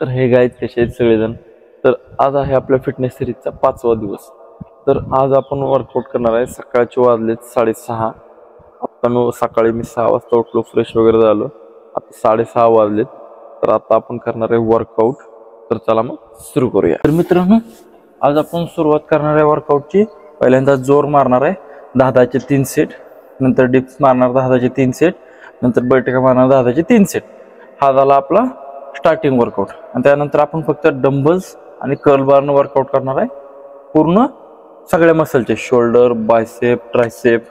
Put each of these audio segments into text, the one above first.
तर हे गाईज कसे आहेत सगळेजण. तर आज आहे आपल्या फिटनेस सिरीजचा 5वा दिवस. तर आज आपण वर्कआउट करणार आहे. सकाळचे वाजलेत 6:30. आता सकाळी मी 6 वाजता उठलो, फ्रेश वगैरे झालो. आता 6:30 वाजलेत. तर आता आपण करणार आहे वर्कआउट. तर चला मग सुरू करूया. तर मित्रांनो, आज आपण सुरुवात करणार आहे वर्कआउटची. पहिल्यांदा जोर मारणार आहे 10-10चे 3 सेट, नंतर डिप्स मारणार 10-10चे 3 सेट, नंतर बैठका मारणार 10-10चे 3 सेट. हा झाला आपला स्टार्टिंग वर्कआउट. आणि त्यानंतर आपण फक्त डंबल्स आणि कर्ल बारनं वर्कआउट करणार आहे. पूर्ण सगळ्या मसलचे, शोल्डर, बायसेप, ट्रायसेप,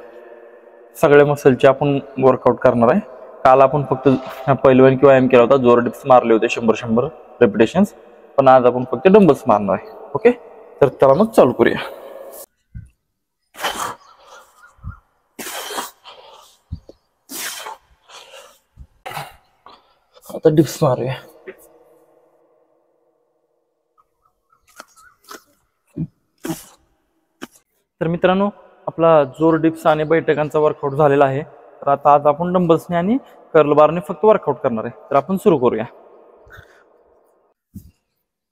सगळ्या मसलचे आपण वर्कआउट करणार आहे. काल आपण फक्त पहिलवान किंवा व्यायाम केला होता, जोर डिप्स मारले होते 100-100 रेपिटेशन्स. पण आज आपण फक्त डंबल्स मारणार आहे. ओके, तर चला मग चालू करूया. आता डिप्स मारूया. तर मित्रांनो, आपला जोर डिप्स आणि बैठकांचा वर्कआउट झालेला आहे. तर आता आज आपण डंबल्सने आणि कर्ल बारने फक्त वर्कआउट करणार आहे. तर आपण सुरू करूया.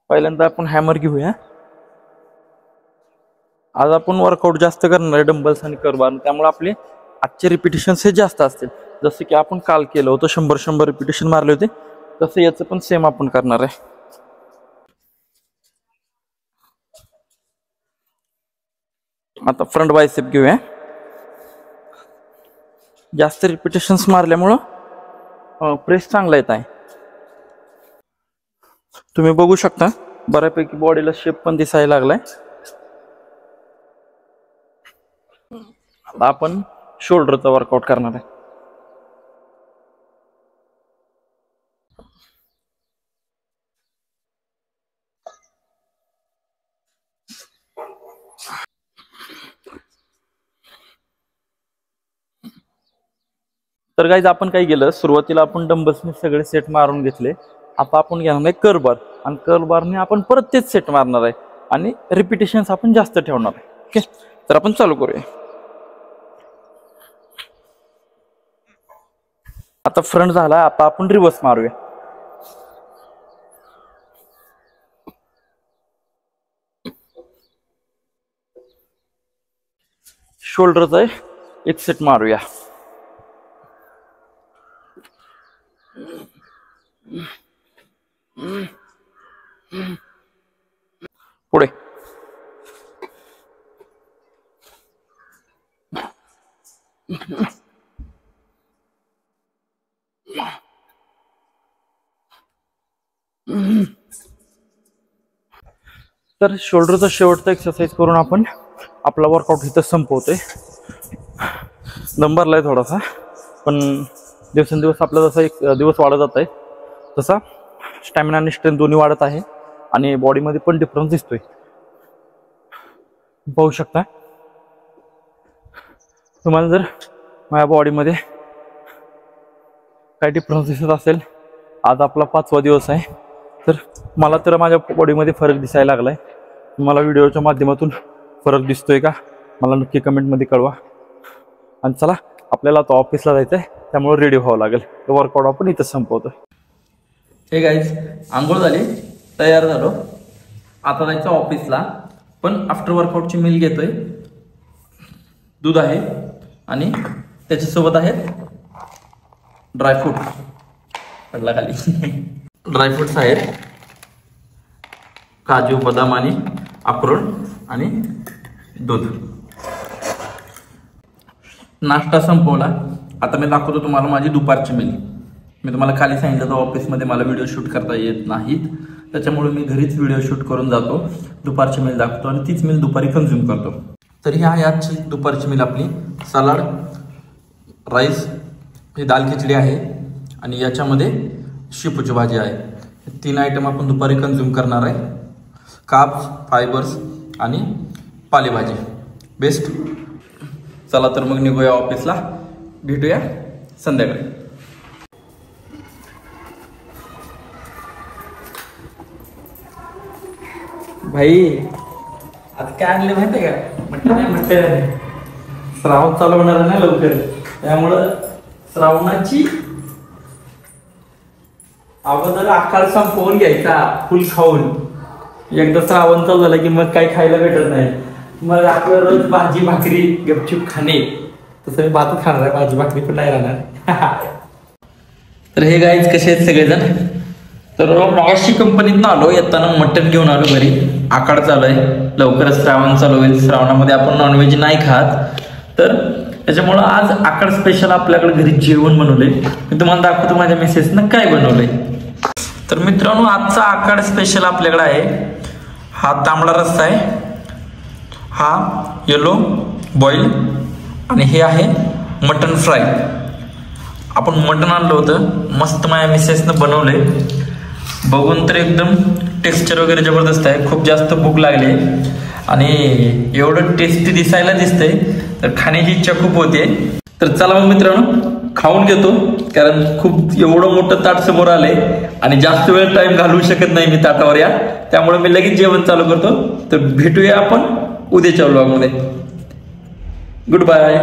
पहिल्यांदा आपण हॅमर घेऊया. आज आपण वर्कआउट जास्त करणार आहे डंबल्स आणि कर्ल बार, त्यामुळे आपले आजचे रिपिटेशन्स हे जास्त असतील. जसं की आपण काल केलं होतं, 100-100 रिपिटेशन मारले होते, तसं याचं पण सेम आपण करणार आहे. आता फ्रंट बायसेप घेऊया. जास्त रिपिटेशन्स मारल्यामुळं प्रेस चांगला येत आहे. तुम्ही बघू शकता, बऱ्यापैकी बॉडीला शेप पण दिसायला लागलाय. आता आपण शोल्डरचा वर्कआउट करणार आहे. तर गाईज, आपण काय केलं, सुरुवातीला आपण डंबल्सने सगळे सेट मारून घेतले. आता आपण घेणार आहे कर्ल बार, आणि कर्ल बारने आपण परत तेच सेट मारणार आहे आणि रिपिटेशन्स आपण जास्त ठेवणार आहे. ओके, तर आपण चालू करूया. आता फ्रंट झाला, आता आपण रिव्हर्स मारूया. शोल्डरचा एक सेट मारूया. पुढे तर शोल्डरचा शेवटचा एक्सरसाइज करून आपण आपला वर्कआउट इथं संपवतोय. दम भरलाय थोडासा, पण दिवसेंदिवस आपला जसा एक दिवस वाढत जात आहे तसा स्टॅमिना आणि स्ट्रेंथ दोन्ही वाढत आहे आणि बॉडीमध्ये पण डिफरन्स दिसतोय. पाहू शकता. तुम्हाला जर माझ्या बॉडीमध्ये काय डिफरन्स दिसत असेल, आज आपला 5वा दिवस आहे, तर मला तर माझ्या बॉडीमध्ये फरक दिसायला लागलाय. तुम्हाला व्हिडिओच्या माध्यमातून फरक दिसतोय का, मला नक्की कमेंटमध्ये कळवा. आणि चला, आपल्याला आता ऑफिसला जायचं आहे, त्यामुळे रेडी व्हावं लागेल. तर वर्कआउट आपण इथं संपवतो. हे गाईज, आंघोळ झाली, तयार झालो, आता जायचं ऑफिसला. पण आफ्टर वर्कआउटची मील घेतोय. दूध आहे आणि त्याच्यासोबत आहेत ड्रायफ्रूट. पडला खाली. ड्रायफ्रुट्स आहेत, काजू, बदाम आणि अक्रोड आणि दूध. नाश्ता संपवला. आता मी दाखवतो तुम्हाला माझी दुपारची मील. मी तुम्हाला खाली सांगितलं तर ऑफिसमध्ये मला व्हिडिओ शूट करता येत नाहीत, त्याच्यामुळे मी घरीच व्हिडिओ शूट करून जातो, दुपारची मील दाखवतो आणि तीच मील दुपारी कन्झ्युम करतो. तर ही आहे आजची दुपारची मील आपली. सलाड, राईस, ही दाल खिचडी आहे आणि याच्यामध्ये शेपूची भाजी आहे. 3 आयटम आपण दुपारी कन्झ्युम करणार आहे. कार्ब्स, फायबर्स आणि पालेभाजी बेस्ट. चला तर मग निघूया ऑफिसला. भेटूया संध्याकाळी. भाई, आता काय आणले माहिती आहे का? म्हटलं श्रावण चालू होणार आहे ना लवकर, त्यामुळं श्रावणाची अगोदर आकार संपवून घ्यायचा फुल खाऊन, एकदा श्रावण चालू झाला की मग काही खायला भेटत नाही, मग आपलं रोज भाजी भाकरी गपचूप खाणे, तसं मी भातच खाणार आहे, भाजी भाकरी पण नाही राहणार. तर हे गाईज कसे आहेत सगळेजण. तर मगाशी कंपनीतनं आलो, येताना मटण घेऊन आलो घरी. आखाड चालू आहे, लवकरच श्रावण चालू होईल. श्रावणामध्ये आपण नॉनव्हेज नाही खात, तर त्याच्यामुळं आज आखाड स्पेशल आपल्याकडे घरी जेवण बनवले. मी तुम्हाला दाखवतो माझ्या मिसेसनं काय बनवलंय. तर मित्रांनो, आजचा आखाड स्पेशल आपल्याकडे आहे. हा तांबडा रस्सा आहे, हा येलो बॉईल, आणि हे आहे मटन फ्राय. आपण मटण आणलं होतं, मस्त माझ्या मिसेसनं बनवलंय. बघून तर एकदम टेक्स्चर वगैरे जबरदस्त आहे. खूप जास्त भूक लागली आणि एवढं टेस्टी दिसायला दिसतंय, तर खाण्याची इच्छा खूप होते. तर चला मग मित्रांनो, खाऊन घेतो, कारण खूप एवढं मोठं ताट समोर आलंय आणि जास्त वेळ टाइम घालवू शकत नाही मी ताटावर या, त्यामुळे मी लगेच जेवण चालू करतो. तर भेटूया आपण उद्याच्या व्लॉगमध्ये. Good bye.